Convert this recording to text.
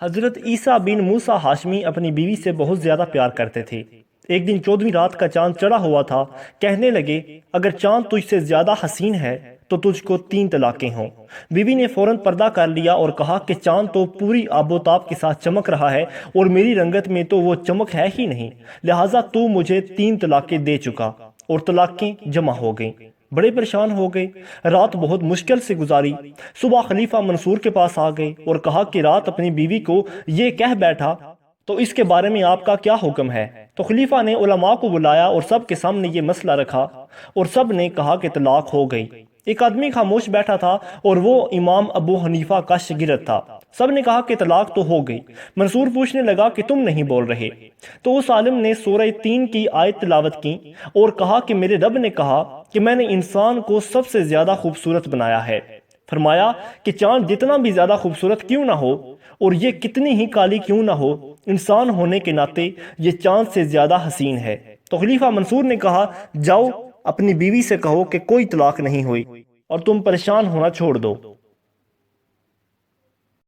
حضرت عیسیٰ بن موسیٰ ہاشمی اپنی بیوی سے بہت زیادہ پیار کرتے تھے۔ ایک دن 14ویں رات کا چاند چڑھا ہوا تھا۔ کہنے لگے، اگر چاند تجھ سے زیادہ حسین ہے تو تجھ کو 3 طلاقیں ہوں۔ بیوی نے فوراً پردہ کر لیا اور کہا کہ چاند تو پوری آب و تاب کے ساتھ چمک رہا ہے اور میری رنگت میں تو وہ چمک ہے ہی نہیں، لہٰذا تو مجھے 3 طلاقیں دے چکا، اور طلاقیں جمع ہو گئیں۔ بڑے پریشان ہو گئے، رات بہت مشکل سے گزاری۔ صبح خلیفہ منصور کے پاس آ گئے اور کہا کہ رات اپنی بیوی کو یہ کہہ بیٹھا تو اس کے بارے میں آپ کا کیا حکم ہے؟ تو خلیفہ نے علماء کو بلایا اور سب کے سامنے یہ مسئلہ رکھا اور سب نے کہا کہ طلاق ہو گئی۔ ایک آدمی خاموش بیٹھا تھا اور وہ امام ابو حنیفہ کا شاگرد تھا۔ سب نے کہا کہ طلاق تو ہو گئی۔ منصور پوچھنے لگا کہ تم نہیں بول رہے؟ تو اس عالم نے سورہ 3 کی آیت تلاوت کی اور کہا کہ میرے رب نے کہا کہ میں نے انسان کو سب سے زیادہ خوبصورت بنایا ہے۔ فرمایا کہ چاند جتنا بھی زیادہ خوبصورت کیوں نہ ہو اور یہ کتنی ہی کالی کیوں نہ ہو، انسان ہونے کے ناطے یہ چاند سے زیادہ حسین ہے۔ تو خلیفہ منصور نے کہا، جاؤ اپنی بیوی سے کہو کہ کوئی طلاق نہیں ہوئی اور تم پریشان ہونا چھوڑ دو۔